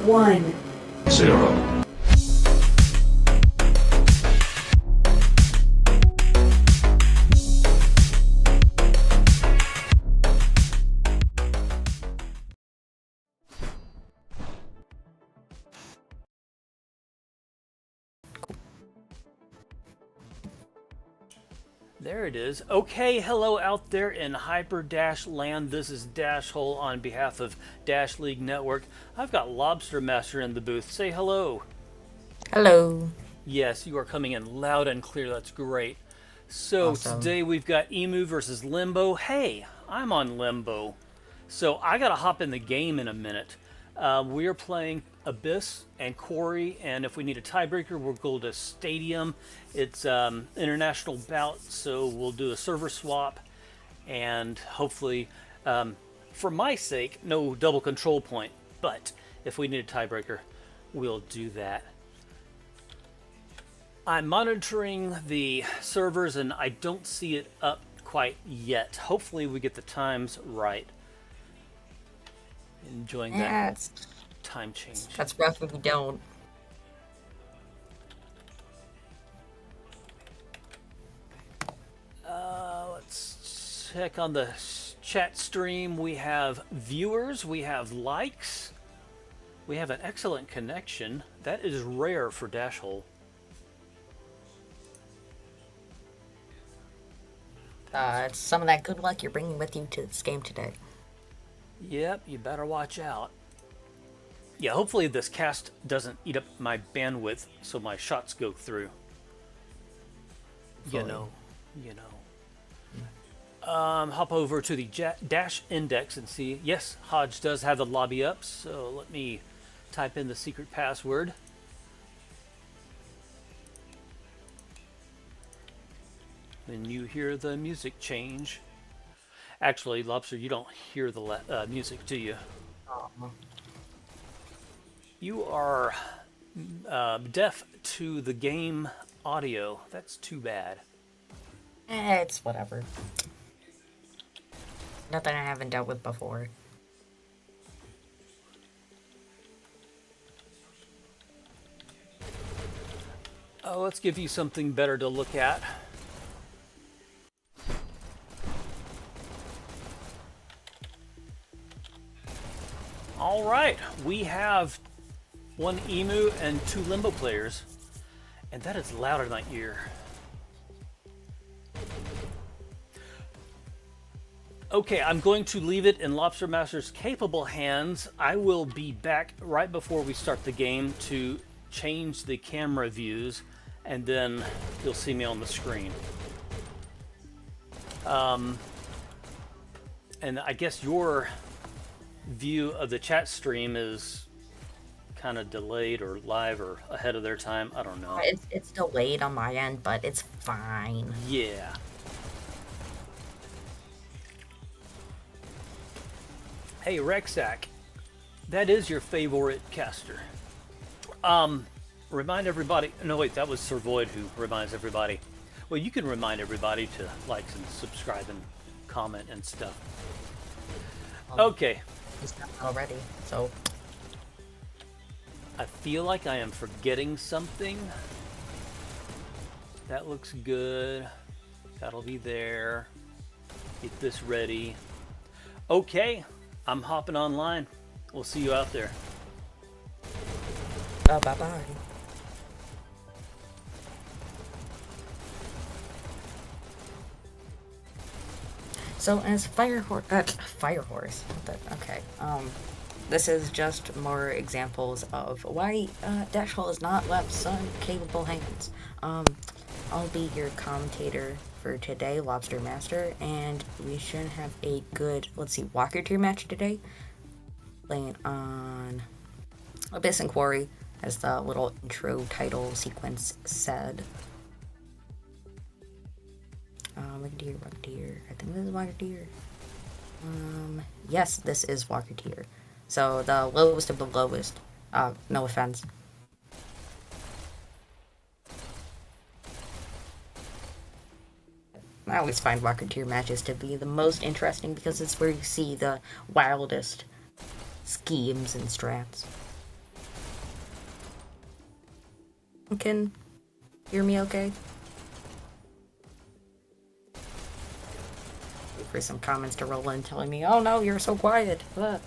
1. 0. There it is. Okay, hello out there in Hyperdash land. This is Dashhole on behalf of Dash League Network. I've got LobsterMaster in the booth. Say hello. Hello. Yes, you are coming in loud and clear. That's great. So Awesome. today we've got EMU versus Limbo. Hey, I'm on Limbo. So I got to hop in the game in a minute. We are playing Abyss and Quarry, and if we need a tiebreaker, we'll go to Stadium. It's international bout, so we'll do a server swap, and hopefully, for my sake, no double control point. But if we need a tiebreaker, we'll do that. I'm monitoring the servers, and I don't see it up quite yet. Hopefully, we get the times right. Enjoying that time change. That's rough if you don't. Let's check on the chat stream. We have viewers, we have likes, we have an excellent connection. That is rare for Dashhole. It's some of that good luck you're bringing with you to this game today. Yep, you better watch out. Yeah, hopefully this cast doesn't eat up my bandwidth so my shots go through. You know. Hop over to the Dash Index and see. Yes, Hodge does have the lobby up, so let me type in the secret password. When you hear the music change. Actually, Lobster, you don't hear the music, do you? You are deaf to the game audio. That's too bad. It's whatever. Nothing I haven't dealt with before. Oh, let's give you something better to look at. All right, we have one EMU and 2 Limbo players, and that is loud in my ear. Okay, I'm going to leave it in LobsterMaster's capable hands. I will be back right before we start the game to change the camera views, and then you'll see me on the screen. And I guess your view of the chat stream is kind of delayed or live or ahead of their time. I don't know. It's delayed on my end, but it's fine. Yeah. Hey, Rexac, that is your favorite caster. Remind everybody. No, wait, that was Sir Void who reminds everybody. Well, you can remind everybody to like and subscribe and comment and stuff. Okay. He's done it already, so. I feel like I am forgetting something. That looks good. That'll be there. Get this ready. Okay, I'm hopping online. We'll see you out there. Bye-bye. So as Fire Horse, okay, this is just more examples of why Dashhole is not left some capable hands. I'll be your commentator for today, LobsterMaster, and we should have a good, Walker tier match today, playing on Abyss and Quarry, as the little intro title sequence said. Walker-tier. I think this is Walker-tier. Yes, this is Walker-tier. So the lowest of the lowest. No offense. I always find Walker-tier matches to be the most interesting because it's where you see the wildest schemes and strats. can hear me okay? Wait for some comments to roll in telling me, oh no, you're so quiet. What?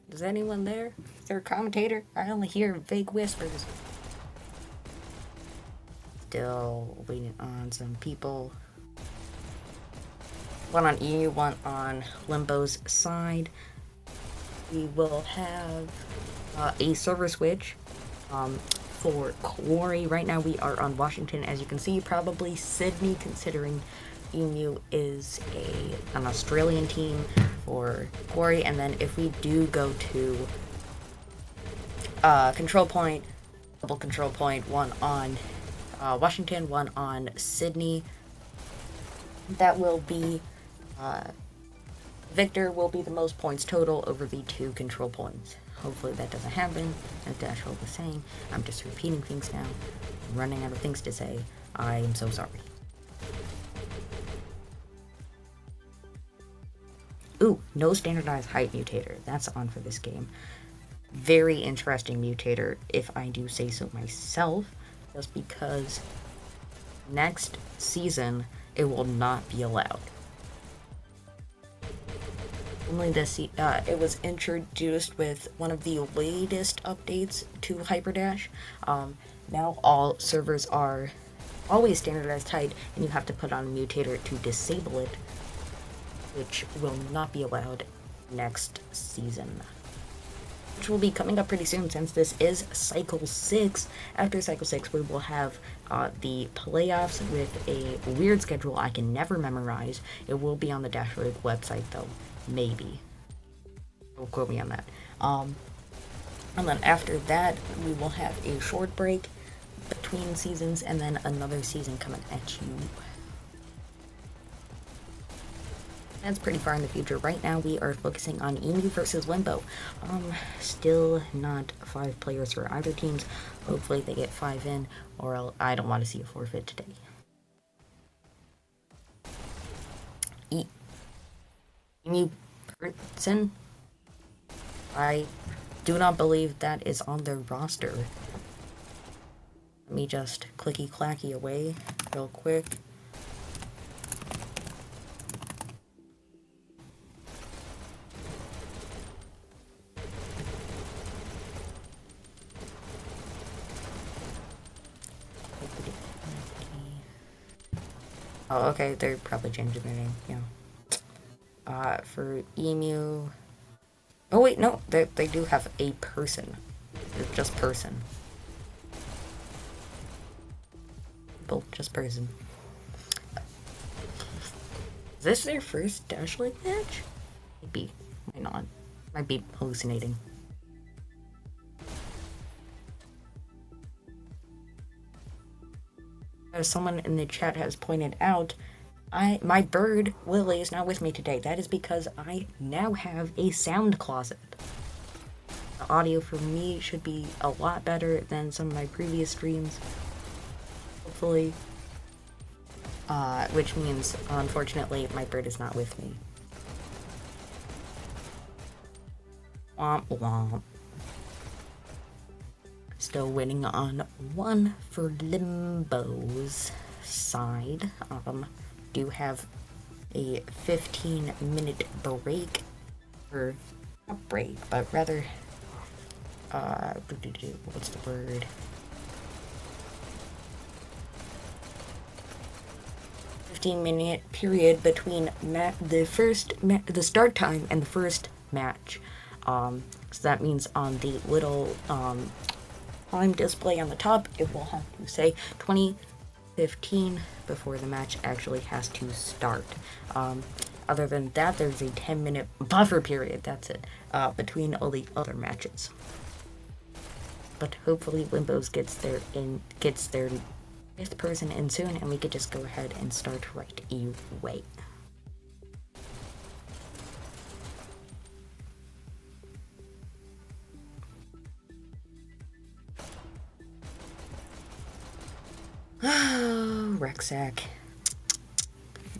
Is anyone there? Is there a commentator? I only hear vague whispers. Still waiting on some people. One on EMU, one on Limbo's side. We will have a server switch for Quarry. Right now we are on Washington, as you can see, probably Sydney, considering EMU is an Australian team for Quarry. And then if we do go to control point, double control point, one on Washington, one on Sydney, that will be Victor will be the most points total over the 2 control points. Hopefully that doesn't happen. As Dashhole was saying, I'm just repeating things now. I'm running out of things to say. I am so sorry. Ooh, no standardized height mutator. That's on for this game. Very interesting mutator, if I do say so myself, just because next season it will not be allowed. Only this it was introduced with one of the latest updates to Hyperdash. Now all servers are always standardized height, and you have to put on a mutator to disable it, which will not be allowed next season, which will be coming up pretty soon, since this is Cycle 6. After Cycle 6, we will have the playoffs with a weird schedule I can never memorize. It will be on the Dashhole website, though. Maybe. Don't quote me on that. And then after that, we will have a short break between seasons, and then another season coming at you. That's pretty far in the future. Right now, we are focusing on EMU versus Limbo. Still not 5 players for either teams. Hopefully they get 5 in, or I don't want to see a forfeit today. EMU person? I do not believe that is on their roster. Let me just clicky-clacky away real quick. Oh, okay, they're probably changing their name, yeah. For EMU... Oh, wait, no, they do have a person. They're just person. Both just person. Is this their first Dashhole match? Maybe. Might not. Might be hallucinating. As someone in the chat has pointed out, my bird, Lily, is not with me today. That is because I now have a sound closet. The audio for me should be a lot better than some of my previous streams. Hopefully. Which means, unfortunately, my bird is not with me. Womp womp. Still waiting on one for Limbo's side. Do have a 15-minute break, or not break, but rather, what's the word? -minute period between the start time and the first match. So that means on the little time display on the top, it will have to say 20:15 before the match actually has to start. Other than that, there's a 10-minute buffer period, that's it, between all the other matches. But hopefully Limbo's gets their 5th person in soon, and we could just go ahead and start right away. Rucksack.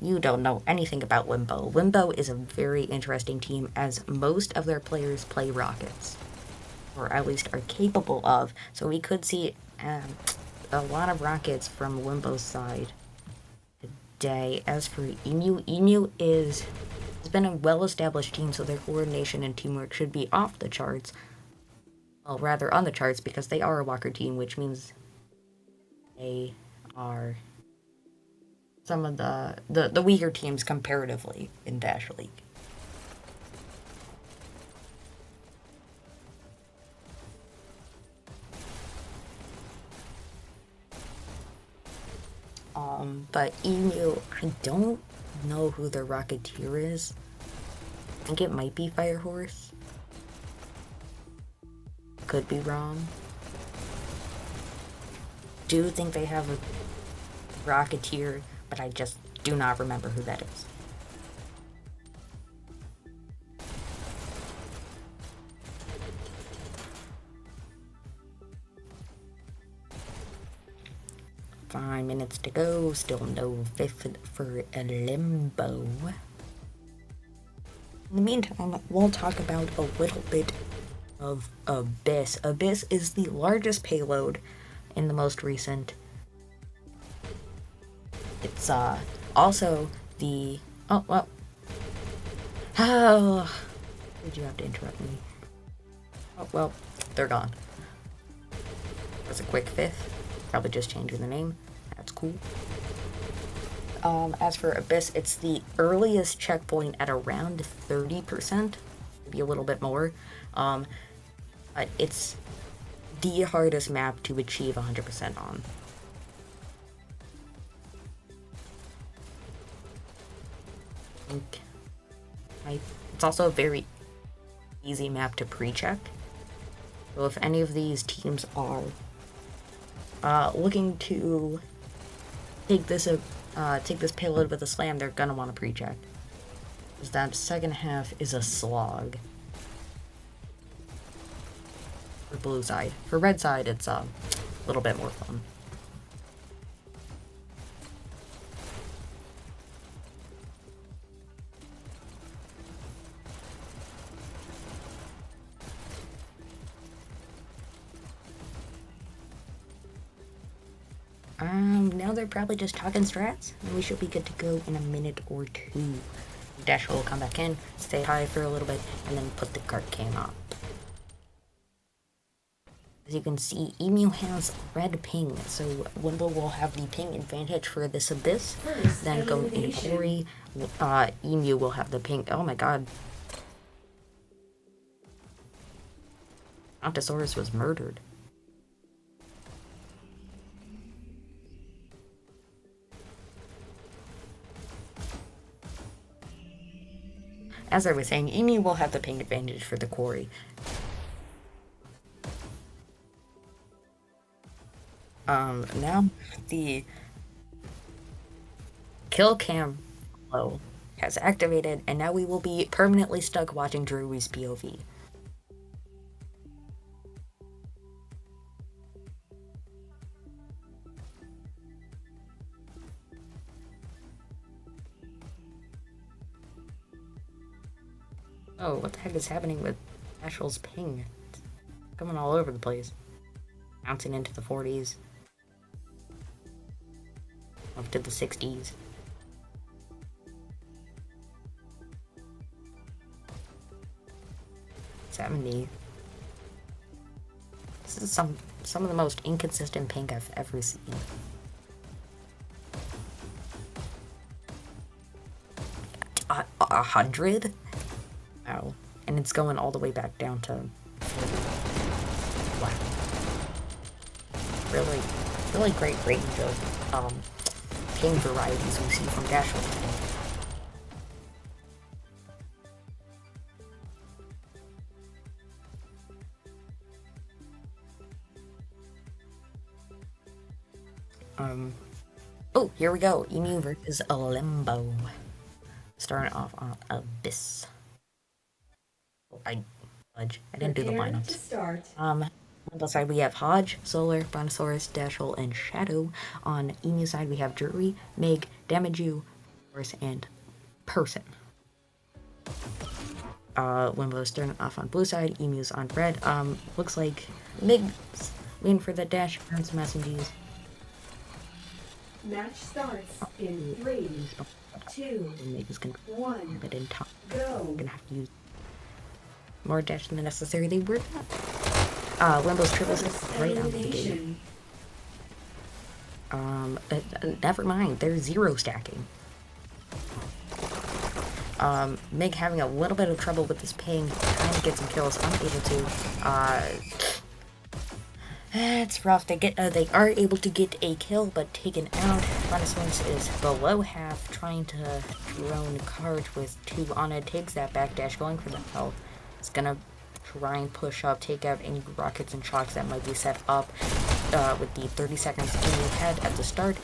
You don't know anything about Limbo. Limbo is a very interesting team, as most of their players play Rockets. or at least are capable of. So we could see a lot of rockets from Limbo's side today. As for EMU, EMU has been a well-established team, so their coordination and teamwork should be off the charts. Well, rather on the charts, because they are a Walker team, which means they are some of the weaker teams comparatively in Dash League. But EMU, I don't know who their Rocketeer is. I think it might be Firehorse. Could be wrong. Do think they have a Rocketeer, but I just do not remember who that is. Five minutes to go, still no fifth for a Limbo. In the meantime, we'll talk about a little bit of Abyss. Abyss is the largest payload in the most recent. It's also the did you have to interrupt me? Oh well, they're gone. That's a quick fifth. Probably just changing the name. That's cool. As for Abyss, it's the earliest checkpoint at around 30%, maybe a little bit more. It's the hardest map to achieve 100% on. It's also a very easy map to pre-check. So if any of these teams are looking to take this payload with a slam, they're gonna want to pre-check. Because that second half is a slog. For blue side. For red side, it's a little bit more fun. Now they're probably just talking strats, and we should be good to go in a minute or two. Dashhole will come back in, stay high for a little bit, and then put the cart can on. As you can see, EMU has red ping, so Wimble will have the ping advantage for this Abyss. Then going into Quarry, EMU will have the ping. Oh my god. Ontosaurus was murdered. As I was saying, EMU will have the ping advantage for the Quarry. Now the kill cam flow has activated, and now we will be permanently stuck watching Drury's POV. Oh, what the heck is happening with Dashole's ping? It's coming all over the place. Bouncing into the 40s. Up to the 60s. 70. This is some of the most inconsistent ping I've ever seen. A 100? Wow. And it's going all the way back down to... Wow. Really great range of ping varieties we see from Dashhole today. Oh, here we go. EMU versus a Limbo. Starting off on Abyss. Oh, I didn't do the lineups. On the side we have Hodge, Solar, Brontosaurus, Dashhole, and Shadow. On EMU side we have Drury, Meg, Damage You, Horse, and Person. Limbo's turn off on blue side, Emu's on red. Looks like Mig's waiting for the dash. Earn some SMGs. Match starts in 3, 2, Mig is gonna 1. but in time. Go. Gonna have to use more dash than necessary. They were not. Limbo's triples right out of the gate. Never mind. They're 0 stacking. Mig having a little bit of trouble with his ping, trying to get some kills, unable to. It's rough. They are able to get a kill, but taken out. Renaissance is below half, trying to drone card with 2 on it. Takes that backdash, going for the health. It's gonna try and push up, take out any rockets and shocks that might be set up with the 30 seconds in your head at the start.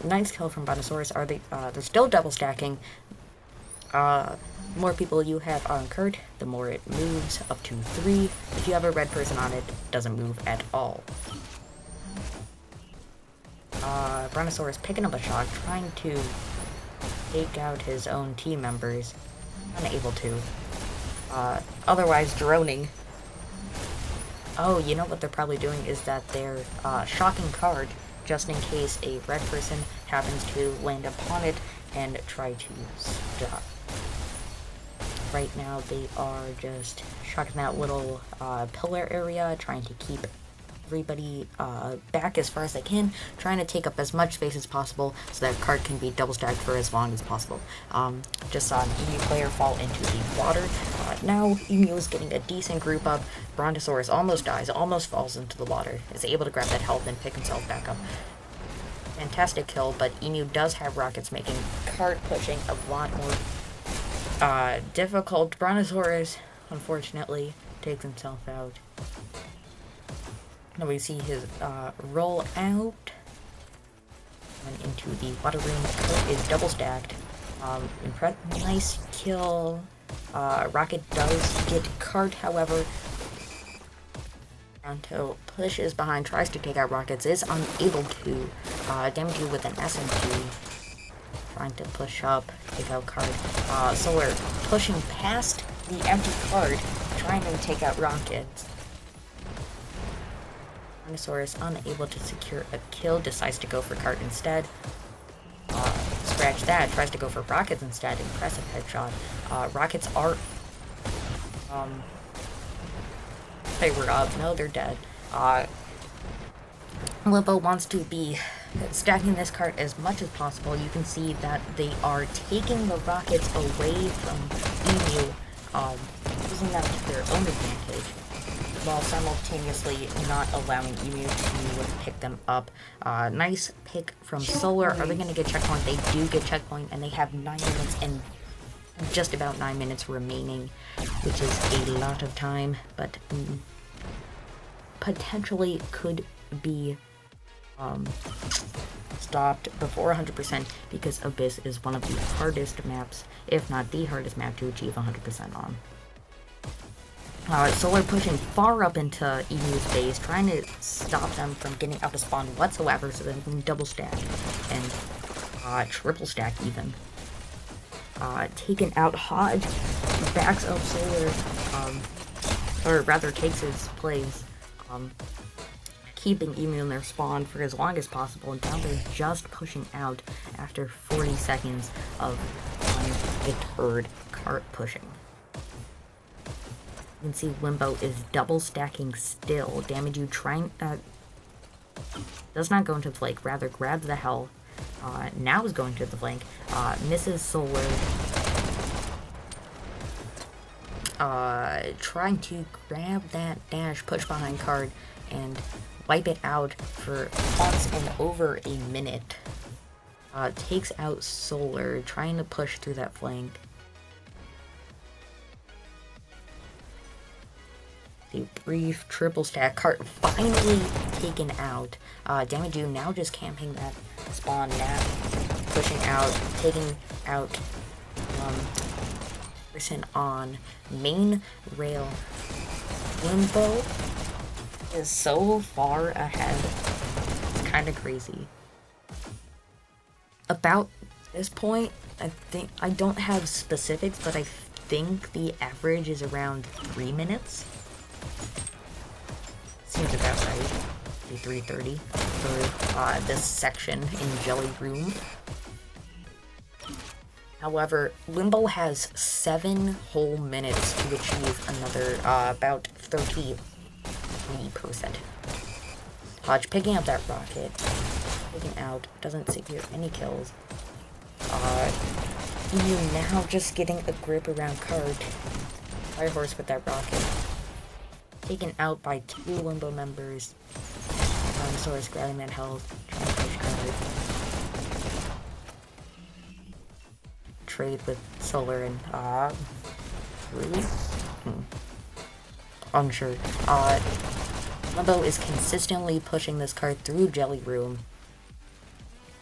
Nice kill from Brontosaurus. They're still double stacking. More people you have on Kurt, the more it moves, up to 3. If you have a red person on it, it doesn't move at all. Brontosaurus picking up a shock, trying to take out his own team members. Unable to. Otherwise droning. Oh, you know what they're probably doing is that they're shocking card just in case a red person happens to land upon it and try to stop. Right now they are just shocking that little pillar area, trying to keep everybody back as far as they can, trying to take up as much space as possible so that card can be double stacked for as long as possible. Just saw an EMU player fall into the water. Now EMU is getting a decent group up. Brontosaurus almost dies, almost falls into the water, is able to grab that health and pick himself back up. Fantastic kill, but EMU does have rockets, making card pushing a lot more difficult. Brontosaurus, unfortunately, takes himself out. Now we see his roll out and into the water room. Kurt is double stacked. Nice kill. Rocket does get cart, however. Bronto pushes behind, tries to take out rockets, is unable to. Damage you with an SMG. Trying to push up, take out card. Solar pushing past the empty card, trying to take out rockets. Brontosaurus unable to secure a kill, decides to go for cart instead. Scratch that, tries to go for rockets instead. Impressive headshot. Rockets are they were up. No, they're dead. Limbo wants to be stacking this cart as much as possible. You can see that they are taking the rockets away from EMU, using that to their own advantage, while simultaneously not allowing EMU to pick them up. Nice pick from Solar. Are they going to get checkpoint? They do get checkpoint, and they have 9 minutes and just about 9 minutes remaining, which is a lot of time, but potentially could be stopped before 100% because Abyss is one of the hardest maps, if not the hardest map to achieve 100% on. Solar pushing far up into EMU's base, trying to stop them from getting out of spawn whatsoever so that they can double stack and triple stack even. Taken out Hodge, backs up Solar, or rather takes his place, keeping EMU in their spawn for as long as possible, and now they're just pushing out after 40 seconds of undeterred cart pushing. You can see Limbo is double stacking still. Damage you trying does not go into the flank, rather grabs the health. Now is going to the flank. Misses Solar. Trying to grab that dash, push behind card, and wipe it out for once in over a minute. Takes out Solar, trying to push through that flank. The brief triple stack cart finally taken out. Damage you now just camping that spawn now, pushing out, taking out person on main rail. Limbo is so far ahead. It's kind of crazy. About this point, I think I don't have specifics, but I think the average is around 3 minutes. Seems about right. 3:30 for this section in Jelly Room. However, Limbo has 7 whole minutes to achieve another about 33%. Hodge picking up that rocket, picking out, doesn't secure any kills. EMU now just getting a grip around Card. Firehorse with that rocket. Taken out by 2 Limbo members. Tyrannosaurus grabbing that health, trying to push Card. Trade with Solar and really? Unsure. Limbo is consistently pushing this card through Jelly Room.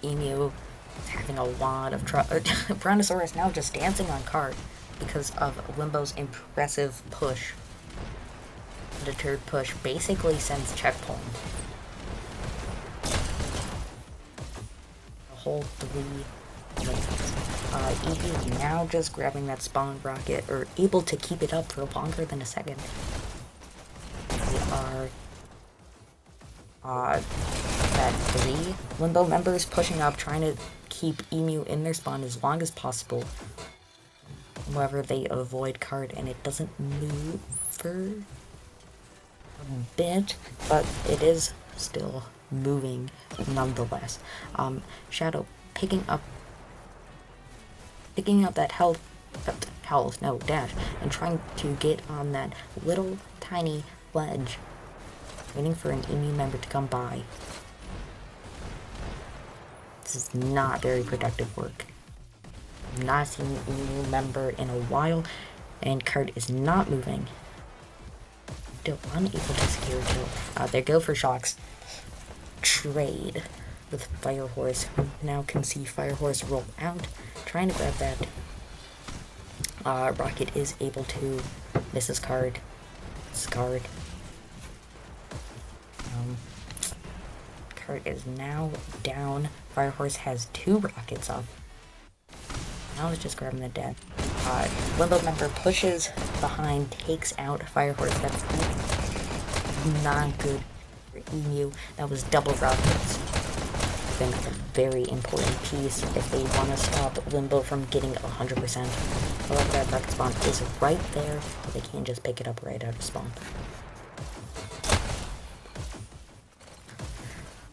EMU is having a lot of trouble. Brontosaurus now just dancing on card because of Limbo's impressive push. The deterred push basically sends checkpoint. A whole 3 minutes. EMU now just grabbing that spawn rocket, or able to keep it up for longer than a second. We are at 3 Limbo members pushing up, trying to keep EMU in their spawn as long as possible. However, they avoid card and it doesn't move for a bit, but it is still moving nonetheless. Shadow picking up that health, no, dash, and trying to get on that little tiny ledge, waiting for an EMU member to come by. This is not very productive work. I'm not seeing an EMU member in a while, and card is not moving. Still unable to secure a kill. They go for shocks. Trade with Firehorse. Now can see Firehorse roll out, trying to grab that. Rocket is able to miss his card. Scarred. Card is now down. Firehorse has 2 rockets up. Now it's just grabbing the dead. Limbo member pushes behind, takes out Firehorse. That's not good for EMU. That was double rockets. Been a very important piece if they want to stop Limbo from getting 100%. However, that rocket spawn is right there, so they can't just pick it up right out of spawn.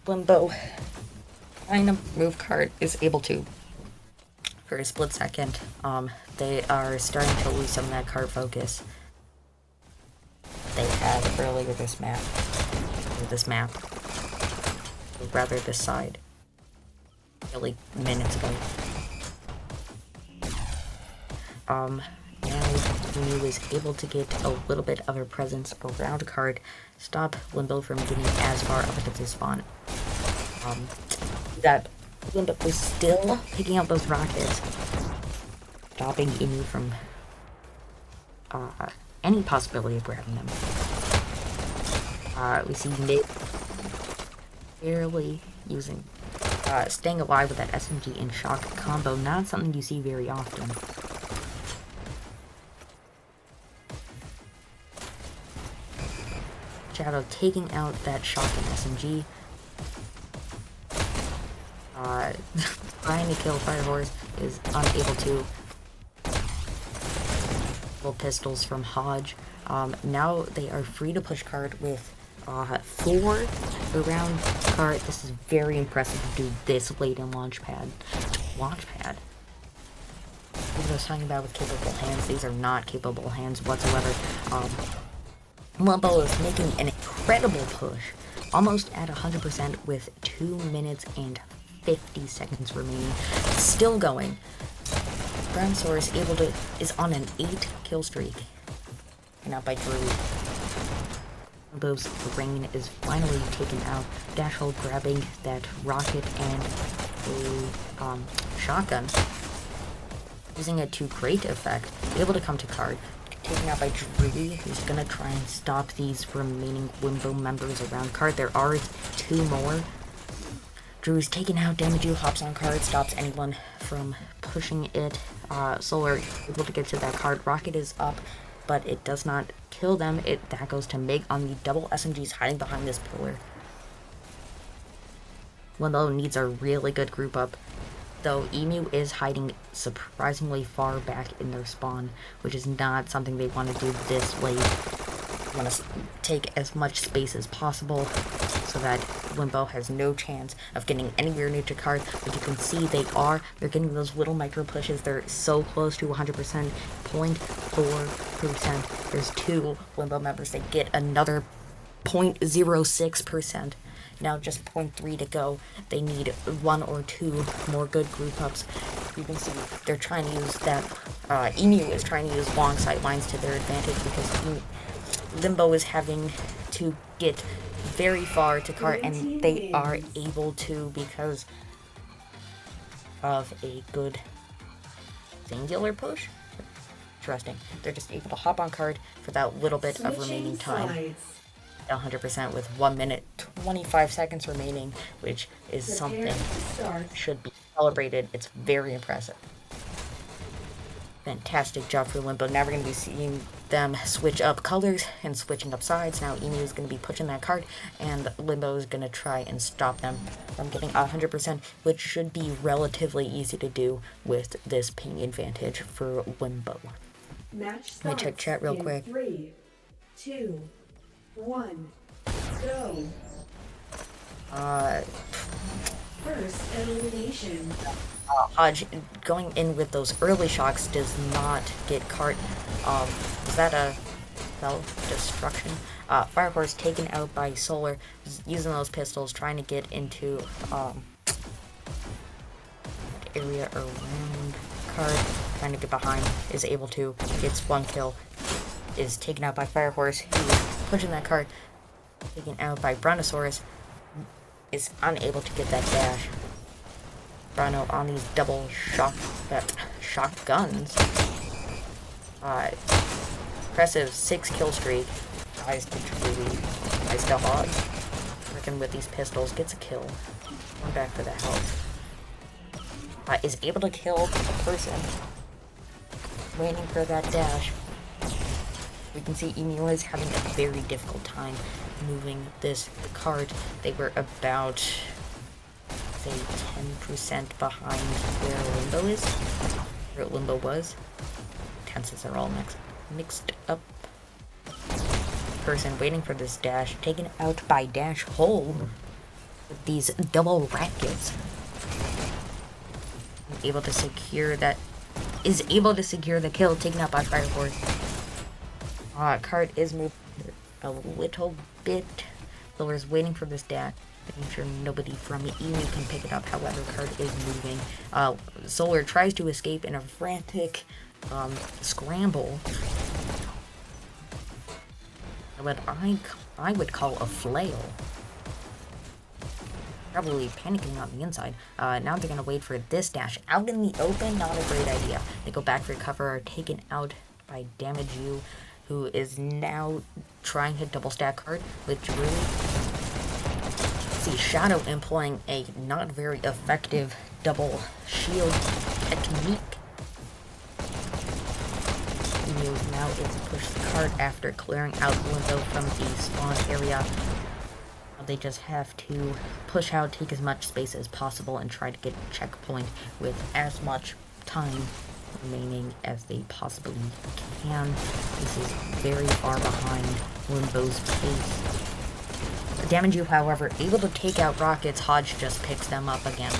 Limbo, trying to move card, is able to for a split second. They are starting to lose some of that card focus they had earlier this map, or rather this side, really minutes ago. Now EMU is able to get a little bit of a presence around card, stop Limbo from getting as far up into the spawn. That Limbo was still picking up those rockets, stopping EMU from any possibility of grabbing them. We see Mid barely using, staying alive with that SMG and shock combo, not something you see very often. Shadow taking out that shock and SMG. Trying to kill Firehorse is unable to. Full pistols from Hodge. Now they are free to push card with 4 around card. This is very impressive to do this late in Launchpad. Launchpad. What I was talking about with capable hands, these are not capable hands whatsoever. Limbo is making an incredible push, almost at 100% with 2 minutes and 50 seconds remaining. Still going. Brontosaurus is on an 8 kill streak. And out by Drew. Limbo's brain is finally taken out. Dashhole grabbing that rocket and a shotgun, using it to great effect. Able to come to card. Taken out by Drew, who's gonna try and stop these remaining Limbo members around card. There are 2 more. Drew's taken out. Damage hops on card, stops anyone from pushing it Solar able to get to that card. Rocket is up, but it does not kill them. That goes to Mig on the double SMGs hiding behind this pillar. Limbo needs a really good group up, though EMU is hiding surprisingly far back in their spawn, which is not something they want to do this late. They want to take as much space as possible so that Limbo has no chance of getting anywhere near to card, but you can see they're getting those little micro pushes. They're so close to 100%, 0.4%. There's 2 Limbo members that get another 0.06%. Now just 0.3 to go. They need 1 or 2 more good group ups. You can see they're trying to use that. EMU is trying to use long sight lines to their advantage because Limbo is having to get very far to cart, and they are able to because of a good singular push. Interesting. They're just able to hop on card for that little bit of remaining time. 100% with 1 minute 25 seconds remaining, which is something should be celebrated. It's very impressive. Fantastic job for Limbo. Now we're going to be seeing them switch up colors and switching up sides. Now EMU is going to be pushing that card, and Limbo is going to try and stop them from getting 100%, which should be relatively easy to do with this ping advantage for Limbo. Let me check chat real quick. 3, 2, 1, go. First elimination. Hodge going in with those early shocks does not get cart. Was that a self-destruction? Firehorse taken out by Solar, using those pistols, trying to get into area around card, trying to get behind, is able to, gets 1 kill, is taken out by Firehorse, who's pushing that card, taken out by Brontosaurus, is unable to get that dash. Brono on these double shotguns. Impressive 6 kill streak. Tries to Hodge. Working with these pistols, gets a kill. Going back for the health. Is able to kill a person. Waiting for that dash. We can see EMU is having a very difficult time moving this card. They were about, say, 10% behind where Limbo is. Where Limbo was. Tenses are all mixed up. Person waiting for this dash, taken out by Dashhole with these double rackets. Able to secure that, is able to secure the kill, taken out by Firehorse. Card is moved a little bit. Solar's waiting for this dash, making sure nobody from EMU can pick it up. However, card is moving. Solar tries to escape in a frantic scramble. What I would call a flail. Probably panicking on the inside. Now they're going to wait for this dash. Out in the open, not a great idea. They go back for cover, are taken out by DamageU, who is now trying to double stack card with Drew. See Shadow employing a not very effective double shield technique. EMU is now able to push the card after clearing out Limbo from the spawn area. They just have to push out, take as much space as possible, and try to get a checkpoint with as much time remaining as they possibly can. This is very far behind Limbo's pace. DamageU, however, able to take out rockets. Hodge just picks them up again.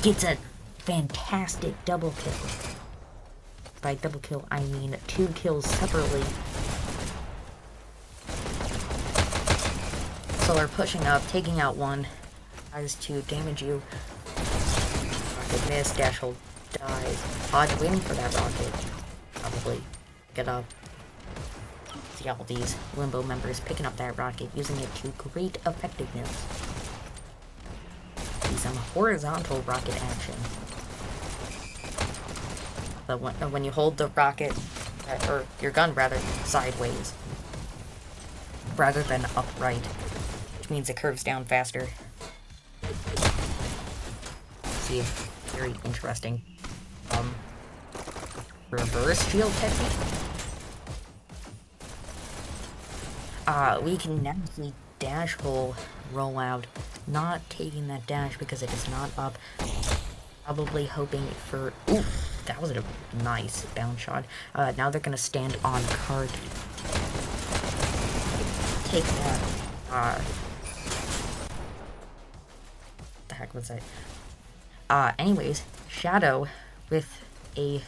Gets a fantastic double kill. By double kill, I mean 2 kills separately. Solar pushing up, taking out 1. Tries to DamageU. Rocket miss, Dashhole dies. Hodge waiting for that rocket. Probably get up. See all these Limbo members picking up that rocket, using it to great effectiveness. See some horizontal rocket action. But when you hold the rocket, or your gun rather, sideways, rather than upright, which means it curves down faster. See, very interesting. reverse shield technique. We can now see Dashhole roll out, not taking that dash because it is not up. Probably hoping for... Ooh, that was a nice bounce shot. Now they're gonna stand on cart. Take that. What the heck was that? Anyways, Shadow with a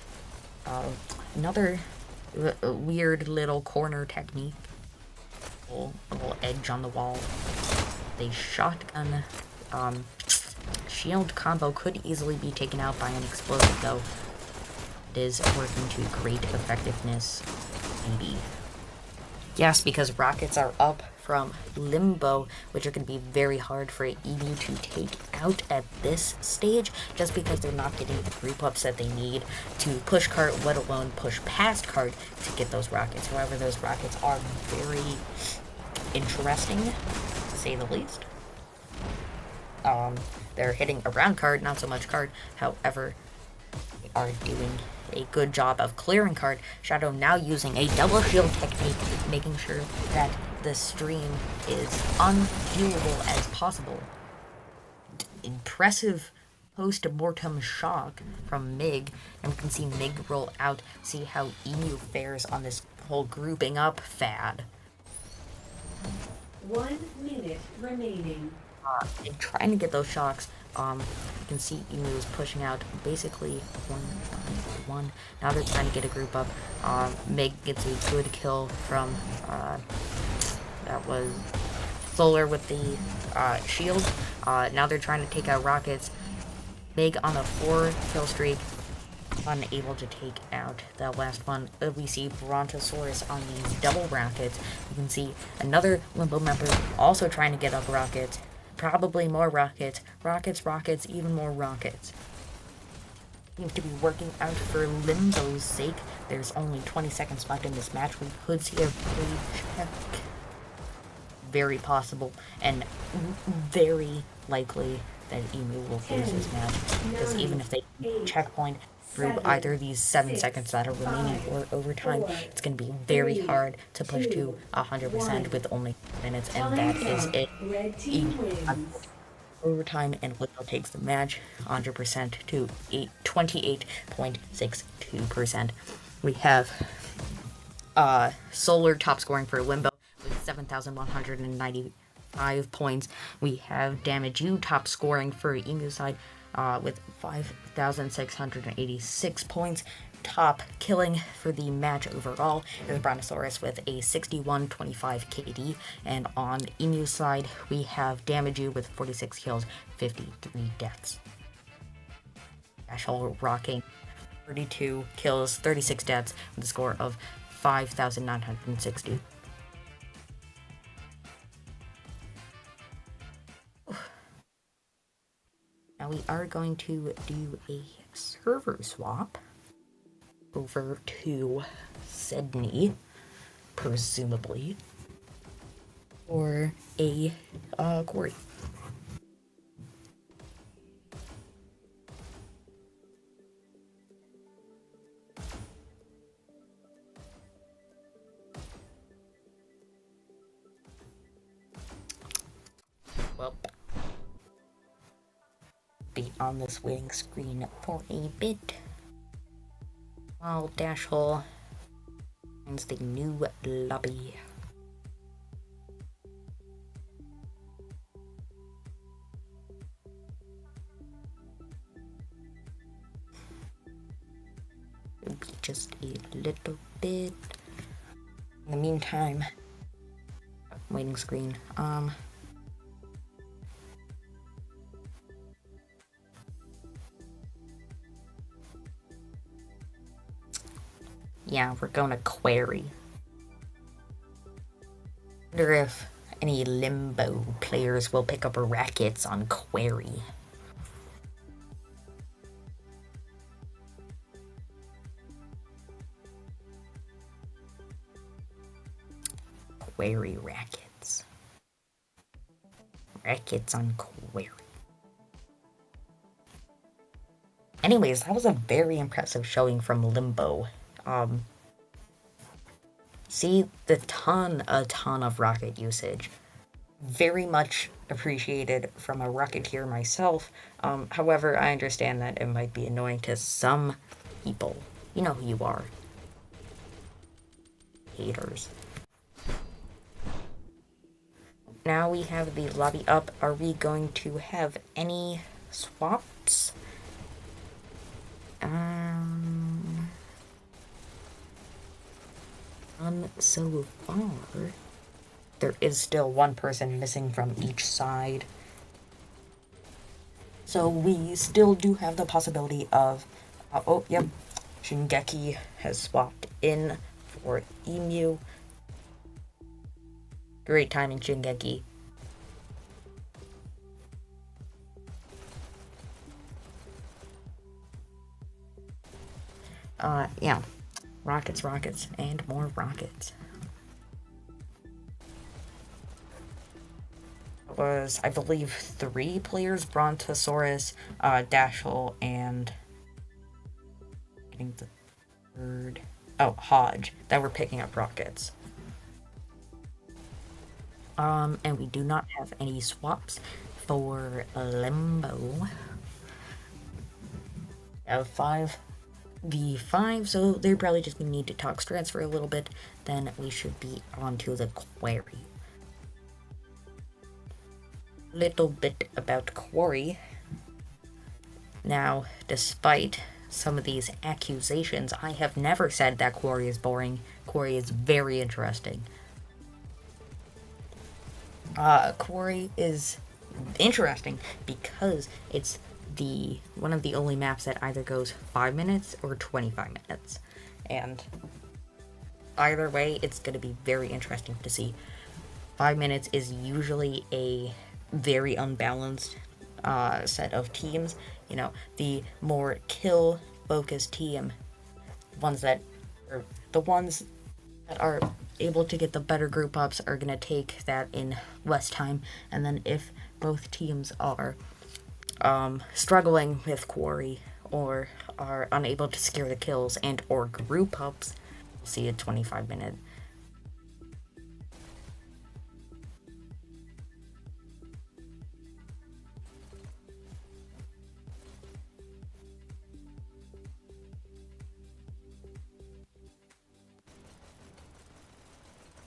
another weird little corner technique. A little edge on the wall. The shotgun shield combo could easily be taken out by an explosive, though. It is working to great effectiveness, maybe. Yes, because rockets are up from Limbo, which are going to be very hard for EMU to take out at this stage, just because they're not getting the group ups that they need to push cart, let alone push past cart to get those rockets. However, those rockets are very interesting, to say the least. They're hitting around card, not so much card. However, they are doing a good job of clearing card. Shadow now using a double shield technique, making sure that the stream is unviewable as possible. Impressive post-mortem shock from Mig, and we can see Mig roll out, see how EMU fares on this whole grouping up fad. 1 minute remaining. And trying to get those shocks. You can see EMU is pushing out basically one by one. Now they're trying to get a group up. Meg gets a good kill from that was Solar with the shield. Now they're trying to take out rockets. Meg on a 4-kill streak, unable to take out that last one. We see Brontosaurus on these double rockets. You can see another Limbo member also trying to get up rockets. Probably more rockets. Rockets, even more rockets. Seems to be working out for Limbo's sake. There's only 20 seconds left in this match. We could see a free check. Very possible, and very likely that EMU will lose this match. Because even if they checkpoint through either of these 7 seconds that are remaining or overtime, it's going to be very hard to push to 100% with only minutes, and that is it. Overtime, and Limbo takes the match 100% to 28.62%. We have Solar top scoring for Limbo with 7,195 points. We have Damage U top scoring for EMU side with 5,686 points. Top killing for the match overall is Brontosaurus with a 6125 KD, and on EMU side we have Damage U with 46 kills, 53 deaths. Dashhole rocking 32 kills, 36 deaths with a score of 5,960. Now we are going to do a server swap over to Sydney, presumably, or a quarry. Well, be on this waiting screen for a bit while Dashhole finds the new lobby. It'll be just a little bit. In the meantime, waiting screen. Yeah, we're going to Quarry. Wonder if any Limbo players will pick up rackets on Quarry. Quarry rackets. Rackets on Quarry. Anyways, that was a very impressive showing from Limbo. See a ton of rocket usage. Very much appreciated from a rocketeer myself. However, I understand that it might be annoying to some people. You know who you are. Haters. Now we have the lobby up. Are we going to have any swaps? None so far. There is still one person missing from each side. So we still do have the possibility of... oh, yep. Shingeki has swapped in for EMU. Great timing, Shingeki. Yeah. Rockets, rockets, and more rockets. It was, I believe, 3 players, Brontosaurus, Dashhole, and... getting the third... oh, Hodge, that were picking up rockets. And we do not have any swaps for Limbo. We have 5v5, so they're probably just gonna need to talk strats for a little bit, then we should be on to the quarry. Little bit about quarry. Now, despite some of these accusations, I have never said that quarry is boring. Quarry is very interesting. Quarry is interesting because it's one of the only maps that either goes 5 minutes or 25 minutes. And either way, it's going to be very interesting to see. 5 minutes is usually a very unbalanced set of teams. You know, the more kill-focused team, the ones that are able to get the better group ups are going to take that in less time. And then if both teams are struggling with quarry or are unable to secure the kills and or group ups, we'll see a 25-minute.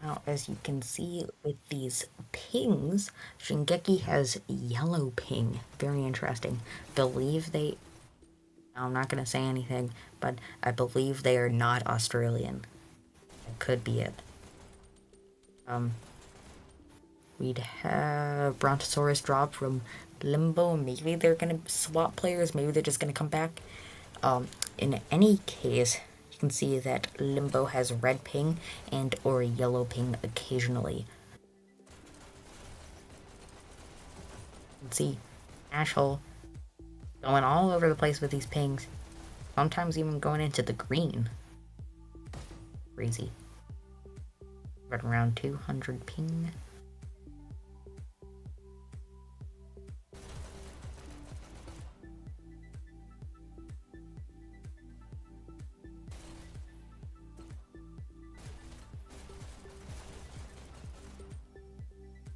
Now, as you can see with these pings, Shingeki has yellow ping. Very interesting. I'm not going to say anything, but I believe they are not Australian. That could be it. We'd have Brontosaurus drop from Limbo. Maybe they're going to swap players. Maybe they're just going to come back. In any case, you can see that Limbo has red ping and or yellow ping occasionally. You can see Dashhole going all over the place with these pings. Sometimes even going into the green. Crazy. Right around 200 ping.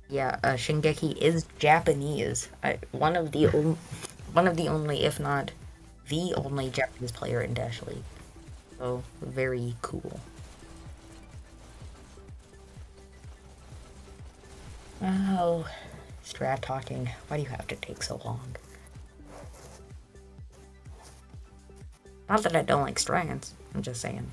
Yeah, Shingeki is Japanese. One of the only, if not the only Japanese player in Dash League. So, very cool. Oh, strat talking. Why do you have to take so long? Not that I don't like strats, I'm just saying.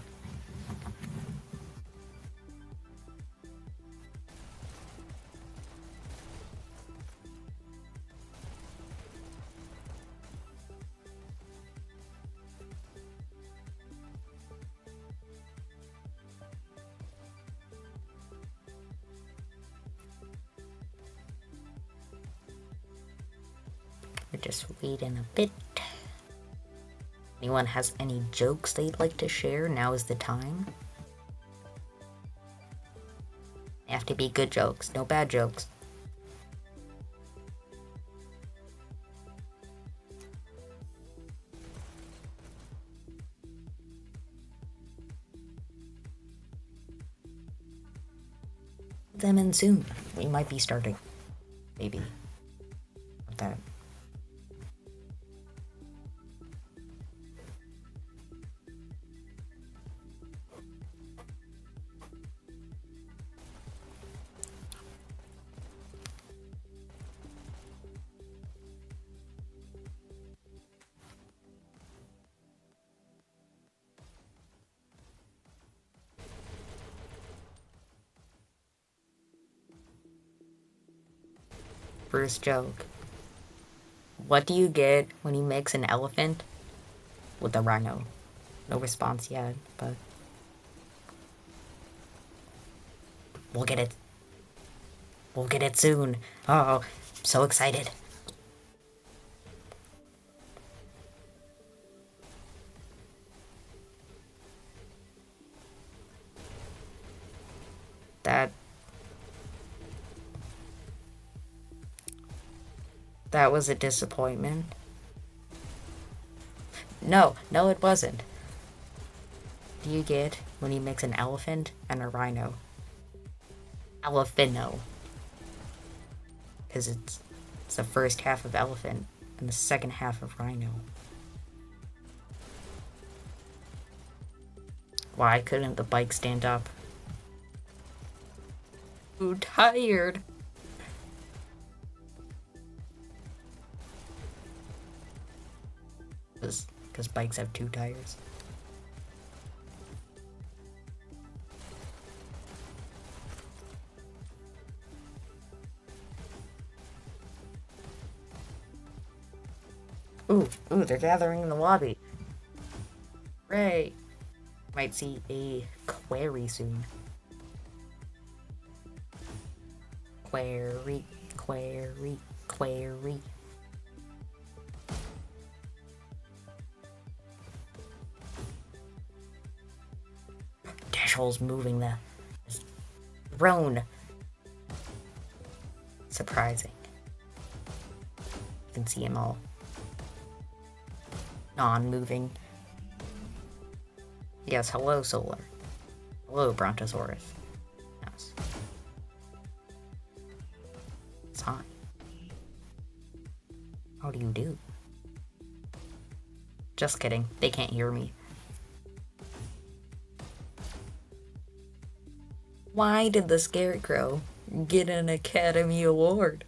Just wait in a bit. Anyone has any jokes they'd like to share? Now is the time. They have to be good jokes, no bad jokes. them in soon. We might be starting. Maybe. Not that. First joke. What do you get when you mix an elephant with a rhino? No response yet, but we'll get it. We'll get it soon. Oh, so excited. That was a disappointment. No, it wasn't. Do you get when you mix an elephant and a rhino? Elephino. Because it's the first half of elephant and the second half of rhino. Why couldn't the bike stand up? Too tired. Because bikes have 2 tires. Ooh, they're gathering in the lobby. Hooray! Might see a query soon. Query. Dashhole's moving the drone. Surprising. You can see him all non-moving. Yes, hello, Solar. Hello, Brontosaurus. Yes. It's hot. How do you do? Just kidding. They can't hear me. Why did the Scarecrow get an Academy Award?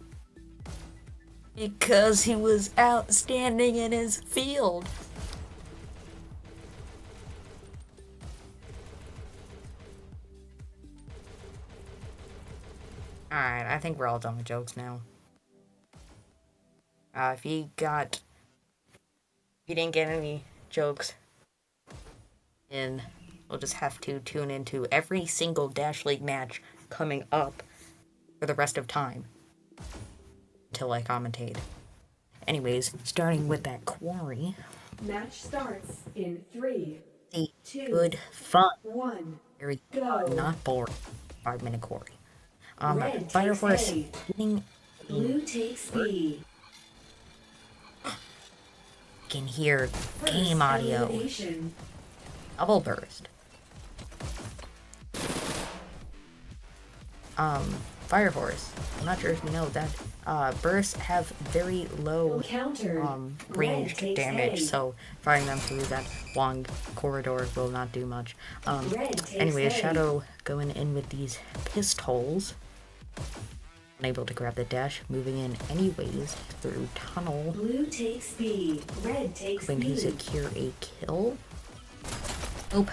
Because he was outstanding in his field. Alright, I think we're all done with jokes now. If you didn't get any jokes in, we'll just have to tune into every single Dash League match coming up for the rest of time. Until I commentate. Anyways, starting with that quarry. Match starts in 3, See, 2, good fun. 1. Very Go. not boring. 5-minute quarry. Red Fire takes Force A. getting Blue takes B. can hear First game audio. elimination. Double burst. Fire Horse. I'm not sure if you know that bursts have very low Countered. ranged Red takes damage, A. so firing them through that long corridor will not do much. Red takes Anyways, A. Shadow going in with these pistols. Unable to grab the dash, moving in anyways through tunnel. Blue takes B. Red takes Hoping to B. secure a kill. Nope.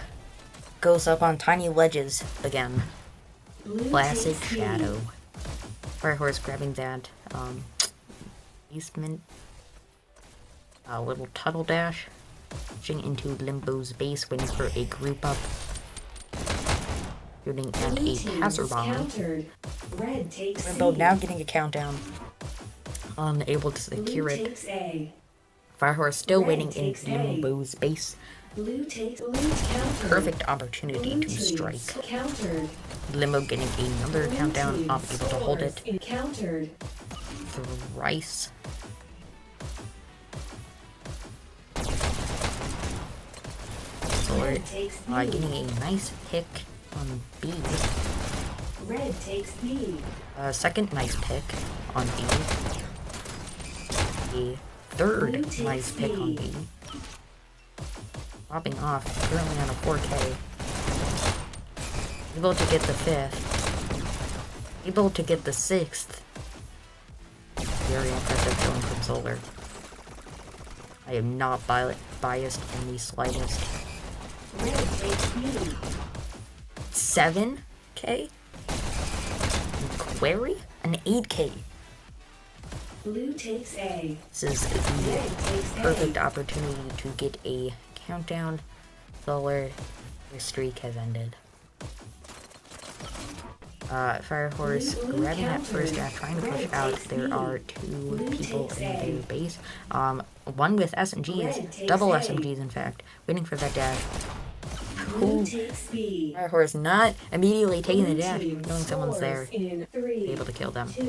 Goes up on tiny ledges again. Blue Classic takes B. Shadow. Fire Horse grabbing that basement. A little tunnel dash. Pushing into Limbo's base, waiting for a group up. Shooting at Blue a team passer is bomb. countered. Red takes Limbo C. now getting a countdown. Unable to secure Blue it. takes A. Fire Horse still Red waiting in takes A. Limbo's base. Blue countered. Perfect opportunity Blue to team strike. Countered. Limbo getting another Blue countdown, team able to hold scores it Encountered. thrice. Sword Red takes B. getting a nice pick on B. Red takes B. Second nice pick on B. A third Blue takes nice pick on B. B. Popping off, currently on a 4K. Able to get the 5th. Able to get the 6th. Very impressive showing from Solar. I am not biased in the slightest. Red takes B. 7K? Query? An 8K. Blue takes A. This is the Red takes A. perfect opportunity to get a countdown. Solar, your streak has ended. Fire Horse Blue grabbing that first counter. guy, trying to push Red out. takes There B. are 2 Blue people takes in A. their base. One with SMGs, Red takes double A. SMGs in fact, waiting for that dash. Blue Ooh. takes B. Fire Horse not immediately taking the Blue dash, team knowing someone's scores there, in 3, able to kill them. 2,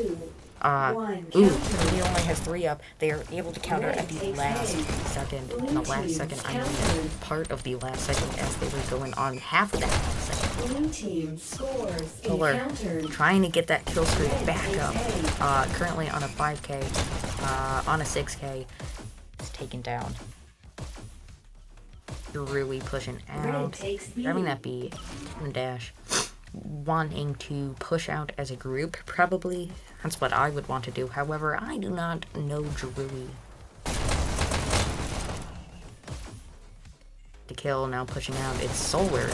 1. Ooh, Counter. he only has 3 up. They are able to counter Red at the takes last A. second. Blue In the last team's second, I countered. mean part of the last second as they were going on half of that last second. Blue team scores Solar encountered. trying to get that kill streak Red back takes up. Currently on a 5K, on a 6K. It's taken down. Really pushing Red out. takes B. Grabbing that B and dash. Wanting to push out as a group, probably. That's what I would want to do. However, I do not know Druid. The kill now pushing out. It's Solar.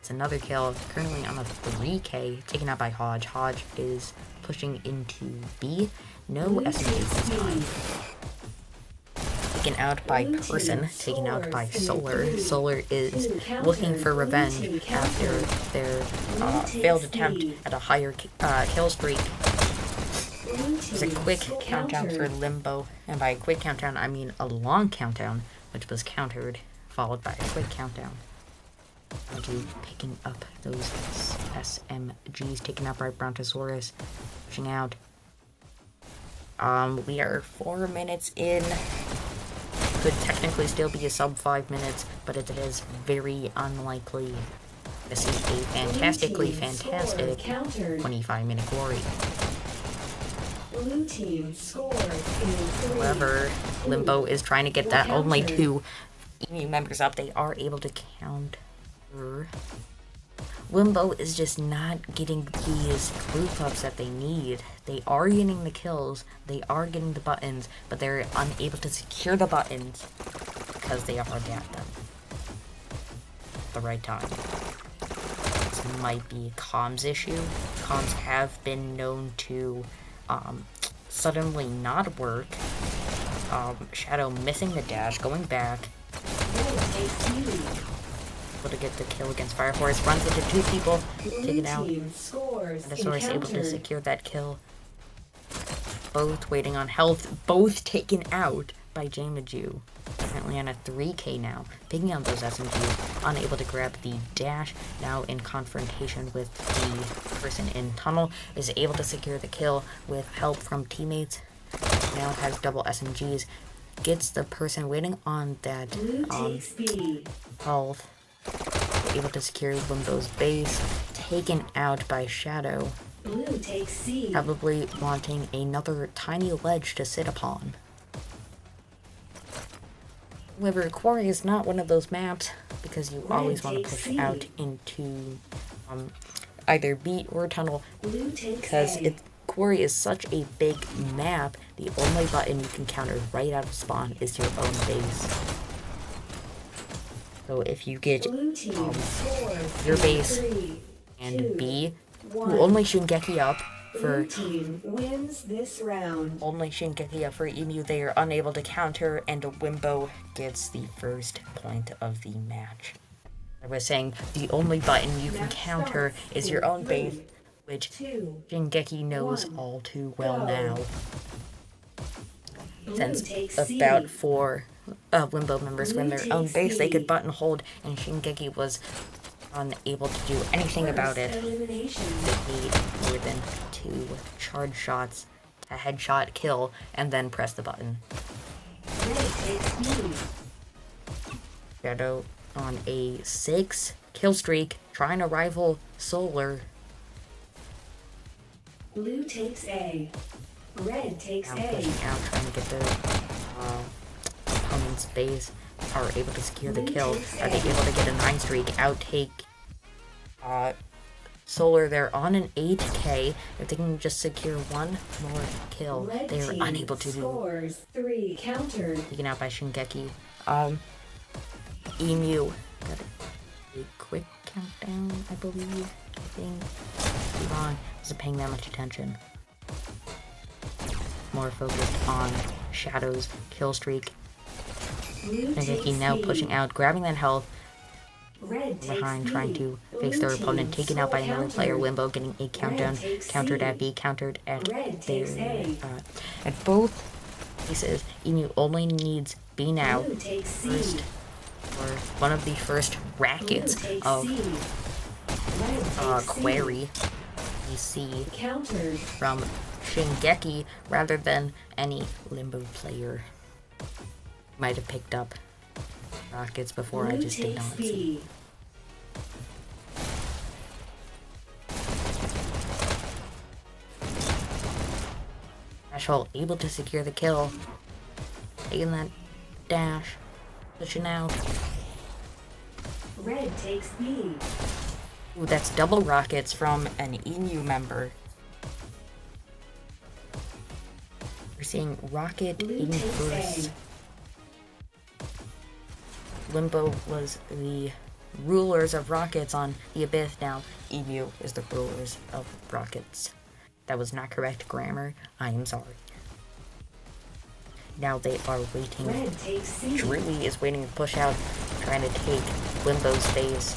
It's another kill. Currently on a 3K, taken out by Hodge. Hodge is pushing into B. No Blue SMGs this takes time. B. Taken out by Blue Person, team taken out by scores in Solar. 3, Solar is 2 counter. looking for Blue revenge team after counter. their Blue failed takes attempt B. at a higher kill streak. Blue There's a team quick countdown for countered. Limbo, and by a quick countdown I mean a long countdown, which was countered, followed by a quick countdown. To picking up those SMGs, taken out by Brontosaurus, pushing out. We are 4 minutes in. Could technically still be a sub 5 minutes, but it is very unlikely to see a fantastically Blue team fantastic scores countered. 25-minute glory. Blue team scores in 3. However, 2, Limbo is trying to get that only countered. 2 EMU members up. They are able to counter. Limbo is just not getting these group ups that they need. They are getting the kills, they are getting the buttons, but they're unable to secure the buttons because they are at them at the right time. This might be a comms issue. Comms have been known to suddenly not work. Shadow missing the dash, going back. Red takes B. Able to get the kill against Fire Horse, runs into 2 people, Blue taken out. team scores Brontosaurus able to encountered. secure that kill. Both waiting on health, both taken out by Jamaju. Currently on a 3K now, picking out those SMGs, unable to grab the dash, now in confrontation with the person in tunnel, is able to secure the kill with help from teammates, now has double SMGs, gets the person waiting on that Blue takes B. health, able to secure Limbo's base, taken out by Shadow, Blue takes C. probably wanting another tiny ledge to sit upon. However, Quarry is not one of those maps because you always want to takes push C. out into either B or tunnel Blue takes because A. Quarry is such a big map. The only button you can counter right out of spawn is your own base. So if you get Blue team scores your in base 3, and 2, B, 1. who only Shingeki up for Blue team wins this round. only Shingeki up for EMU, they are unable to counter, and Wimbo gets the first point of the match. I was saying the only button you can Match counter starts is in your own 3, base, which 2. Shingeki knows 1. all too well Go. now. Blue Since takes about C. 4 Wimbo members were in Blue their own takes base, they C. could button hold, and Shingeki was unable to do anything about it. First elimination. They need more than 2 charge shots to headshot kill, and then press the button. Red takes B. Shadow on a 6 kill streak, trying to rival Solar. Blue takes A. Red takes Now A. pushing out, trying to get their opponent's base. Are able to secure the kill. Are they able to get a 9 streak? Outtake Solar. They're on an 8k. If they can just secure one more kill, Red they are team unable to do. scores 3 countered. Taken out by Shingeki. EMU. Got a quick countdown, I believe. I think. Wrong. Wasn't paying that much attention. More focused on Shadow's kill streak. Blue Shingeki takes now B. pushing out, grabbing that health Red behind, takes trying B. to Blue face their team opponent, taken out by another countered. player. Limbo getting a countdown, takes countered C. at B, countered at Red their, takes A. at both cases. EMU only needs B now. Blue takes C. First, or one of the first rackets Blue takes of C. Red takes Query. We see C. Countered. from Shingeki rather than any Limbo player. Might have picked up rockets before, I Blue just did takes not see. B. Dashhole able to secure the kill. Taking that dash. Pushing out. Red takes B. Ooh, that's double rockets from an EMU member. We're seeing rocket Blue in takes first. A. Limbo was the rulers of rockets on the Abyss. Now EMU is the rulers of rockets. That was not correct grammar. I am sorry. Now they are waiting. Red takes C. Drury is waiting to push out, trying to take Limbo's base.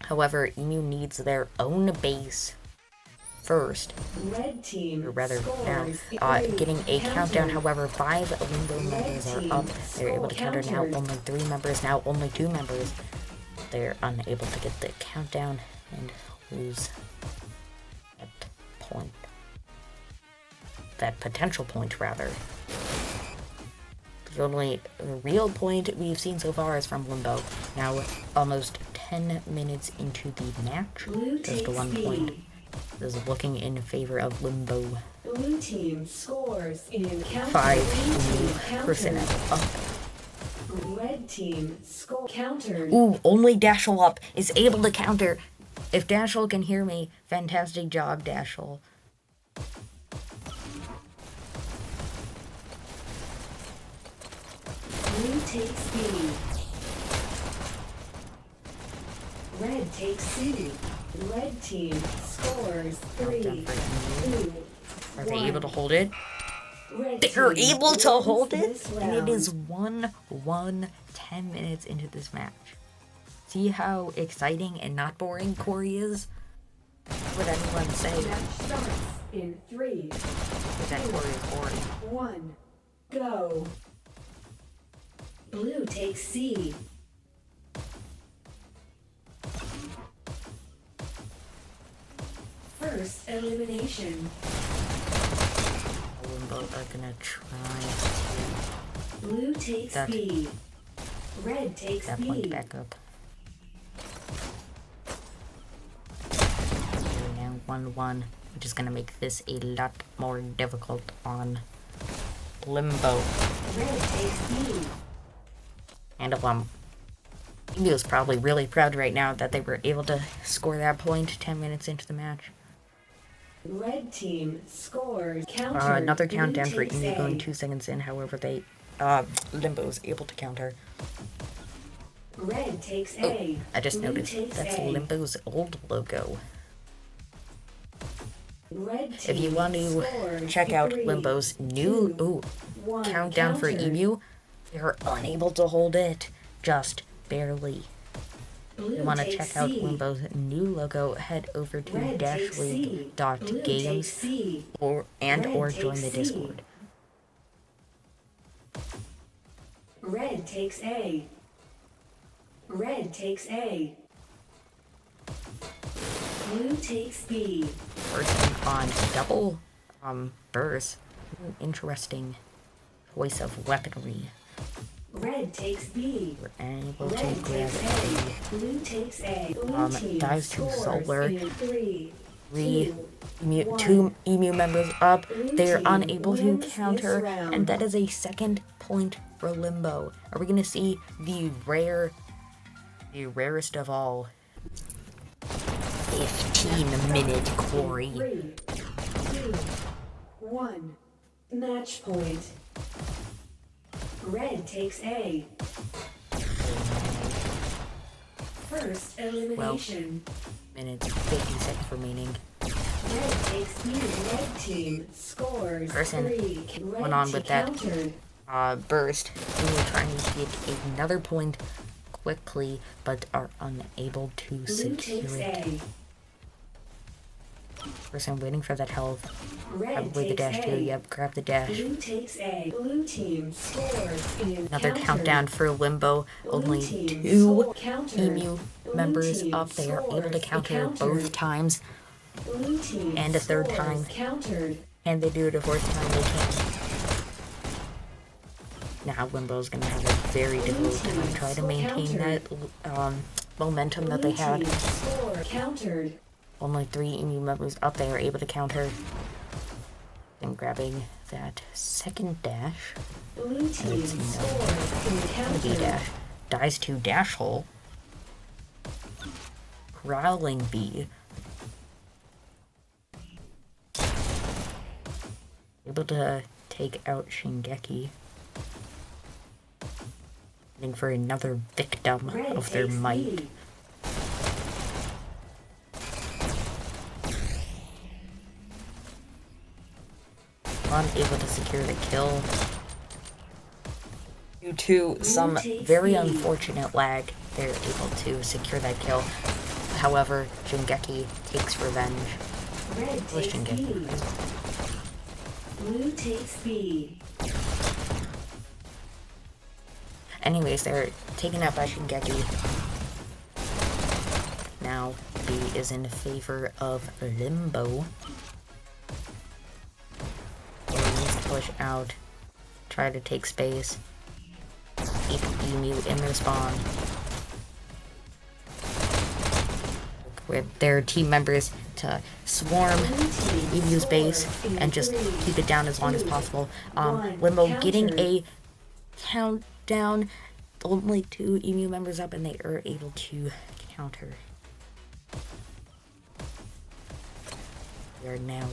However, EMU needs their own base first. Red team Or rather, now, scores 3. getting a countdown. Countered. However, 5 Limbo members are up. They're able to counter now. Countered. Only 3 members, now only 2 members. They're unable to get the countdown and lose that point. That potential point, rather. The only real point we've seen so far is from Limbo. Now, almost 10 minutes into the match, Blue just takes 1 B. point. This is looking in favor of Limbo. Blue team scores in counter. 5% up. Red team score countered. Ooh, only Dashhole up is able to counter. If Dashhole can hear me, fantastic job, Dashhole. Blue takes B. Red takes C. Red team scores 3. Countdown for EMU. 2. Are they able to hold it? Red They're team able to wins hold it? this And it round. is 1-1, 10 minutes into this match. See how exciting and not boring Corey is? What would anyone say Match starts in 3, that Corey is boring? 1. Go. Blue takes C. First elimination. Limbo are gonna try Blue takes That- B. Red to takes that point B. back up. We're now 1-1, which is gonna make this a lot more difficult on Limbo. Red takes B. And EMU is probably really proud right now that they were able to score that point 10 minutes into the match. Red team scores counter. Another Blue countdown for takes EMU A. going 2 seconds in. However, they Limbo is able to counter. Red takes A. I just Blue noticed takes that's A. Limbo's old logo. Red If you team want to scores check out 3, Limbo's new 2, 1. countdown for Countered. EMU, they're unable to hold it, just barely. Blue If you want to takes check out C. Limbo's new logo, head over to Red takes C. Blue takes dashleague.games C. or Red join the takes C. Discord. Red takes A. Red takes A. Blue takes B. First on double burst. Interesting choice of weaponry. Red takes B. We're unable Red to grab takes A. A. Blue takes A. Blue team Dives to scores solar. in 3, Three 2, 1. two EMU members up. Blue They are team unable to wins this counter, round. and that is a second point for Limbo. Are we gonna see the rarest of all? 15-minute Corey. 3, 2, 1. Match point. Red takes A. First elimination. Minutes 50 seconds remaining. Red takes B. Red team scores Person 3. Red went on with that. countered. Burst. We were trying to get another point quickly, but are unable to Blue secure takes it. A. Person waiting for that health. Red Probably the takes dash A. too. Yep, grab the dash. Blue takes A. Blue team scores in Another countered. countdown for Limbo. Blue Only team 2 score countered. EMU Blue members team up. They are able to scores counter countered. both times, Blue team and a third scores time. countered. and they do it a fourth time. They can't. Now Limbo's gonna have a very difficult time trying to maintain that momentum that they Blue had. team score countered. Only 3 EMU members up. They are able to counter. And grabbing that second dash. Blue team it's no. scores in The B countered. dash. Dies to Dashhole. Growling B. Able to take out Shingeki. Looking for another victim Red of their takes might. B. Unable to secure the kill. Due to some takes very B. unfortunate lag, they're able to secure that kill. However, Shingeki takes revenge. Red Or takes Shingeki. B. Blue takes B. Anyways, they're taken out by Shingeki. Now, B is in favor of Limbo. They needs to push out, try to take space, keep EMU in their spawn. With their team members to swarm EMU's base and just keep it down as long as possible. Limbo getting a countdown. Only 2 EMU members up, and they are able to counter. We are now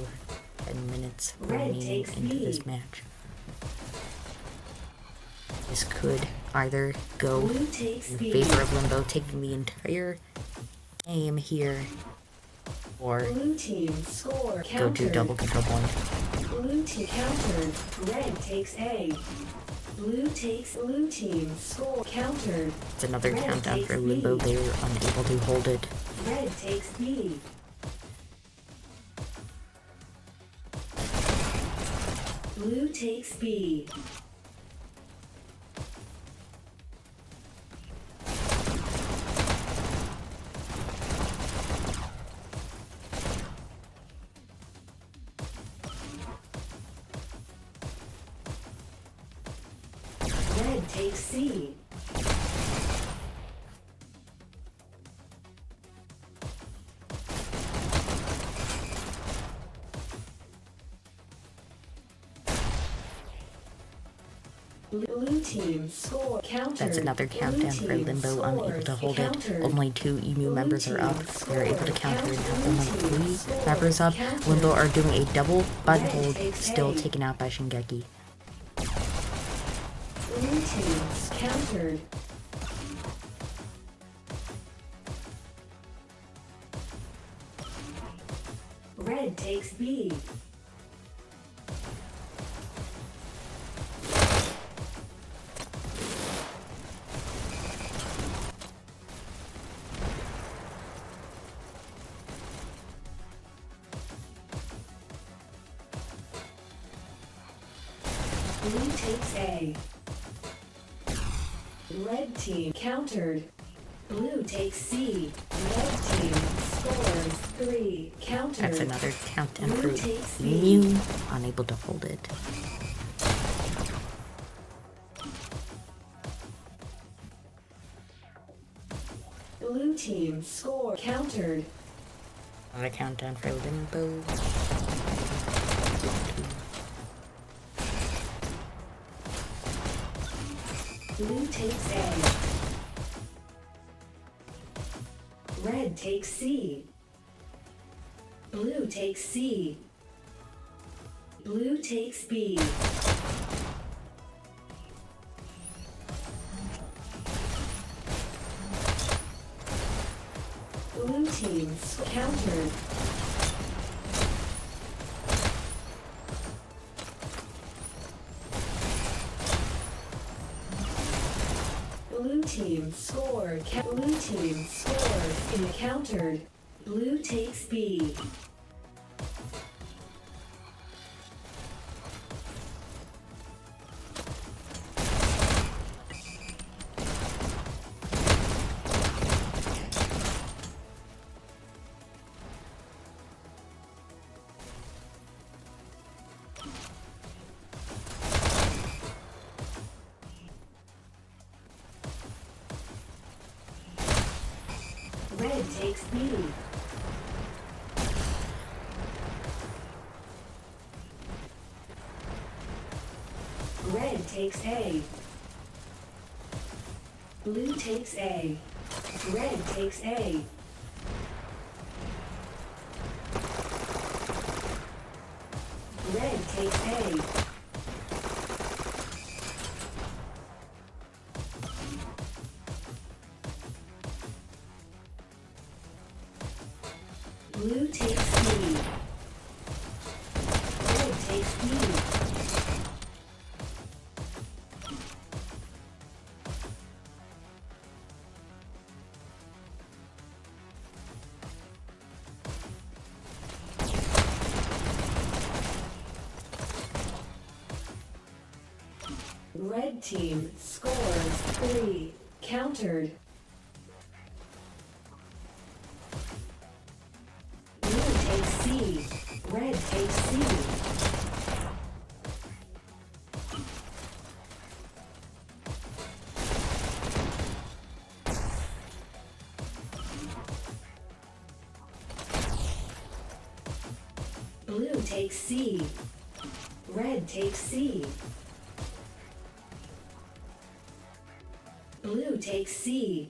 10 minutes remaining takes into B. this match. This could either go Blue takes in B. favor of Limbo, taking the entire game here, or Blue team score go to countered. double control point. Blue team countered. Red takes A. Blue team score countered. It's another Red countdown takes for Limbo. B. They were unable to hold it. Red takes B. Blue takes B. Red takes C. Blue team score countered. That's another countdown for Blue team Limbo, unable to scores hold it. countered. Only 2 EMU members are up. team They're able to score counter and have countered. only Blue 3 team members up. countered. Limbo are doing a double bud Red hold, takes still A. taken out by Shingeki. Blue teams countered. Red takes B. Blue takes A. Red team countered. Blue takes C. Red team scores 3. Countered. That's another countdown Blue for takes B. EMU, unable to hold it. countered. On a countdown for Limbo. Blue takes A. Red takes C. Blue takes C. Blue takes B. Blue teams countered. Blue team scored. Blue team scores in countered. Blue takes B. Red takes B. Red takes A. Blue takes A. Red takes A. Red takes A. Blue takes B. Red takes B. Red team scores 3. Countered. Blue takes C. Red takes C. Blue takes C. Red takes C. Blue takes C.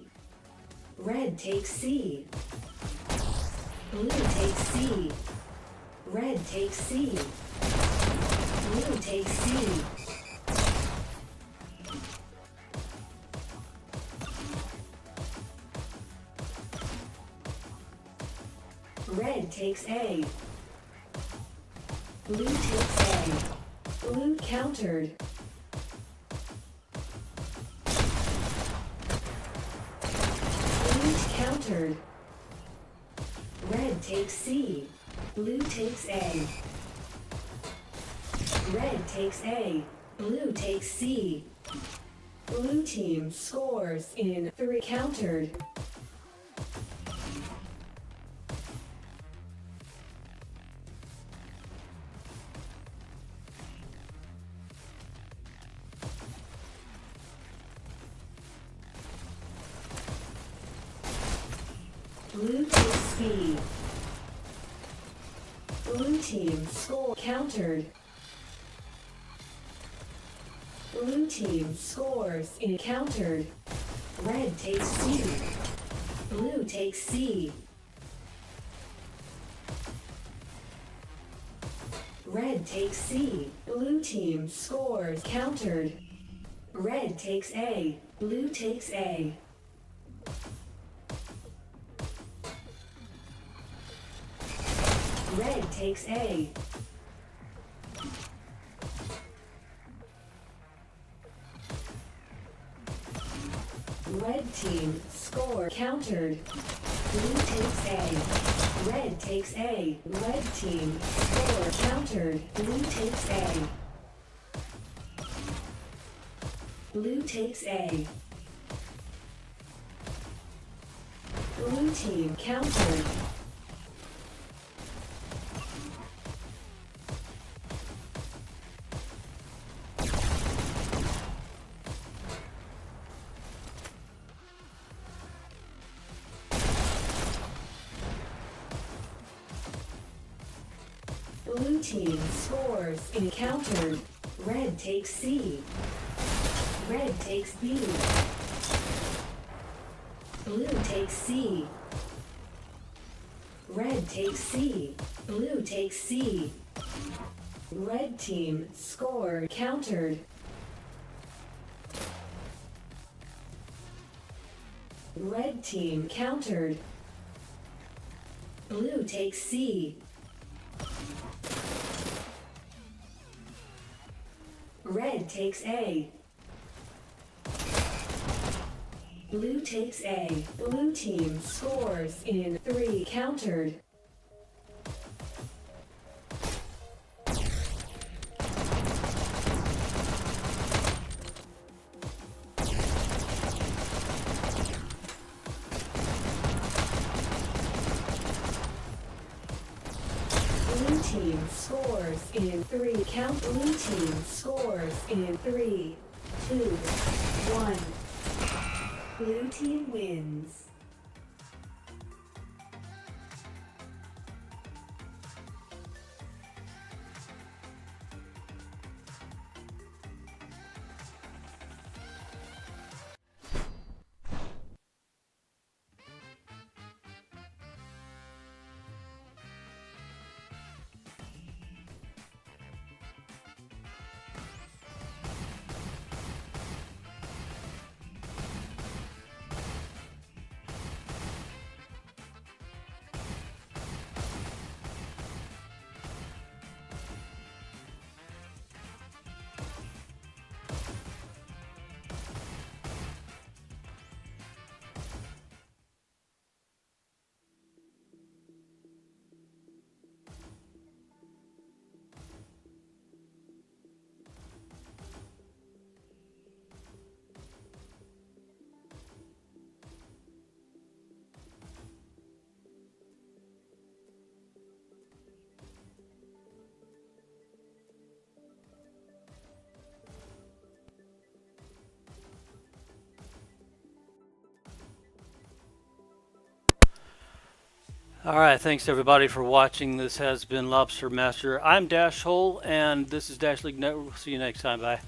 Red takes C. Blue takes C. Red takes C. Blue takes C. Red takes A. Blue takes A. Blue countered. Blue countered. Red takes C. Blue takes A. Red takes A. Blue takes C. Blue team scores in 3. Countered. Blue takes B. Blue team score countered. Blue team scores in countered. Red takes C. Blue takes C. Red takes C. Blue team scores countered. Red takes A. Blue takes A. Red takes A. Red team score countered. Blue takes A. Red takes A. Red team score countered. Blue takes A. Blue takes A. Blue team countered. Blue team scores in countered. Red takes C. Red takes B. Blue takes C. Red takes C. Blue takes C. Red team score countered. Red team countered. Blue takes C. Red takes A. Blue takes A. Blue team scores in 3 countered. Blue team scores in 3 count. Blue team scores in 3, 2, 1. Blue team wins. Alright, thanks everybody for watching. This has been LobsterMaster. I'm Dashhole, and this is Dash League Network. We'll see you next time. Bye.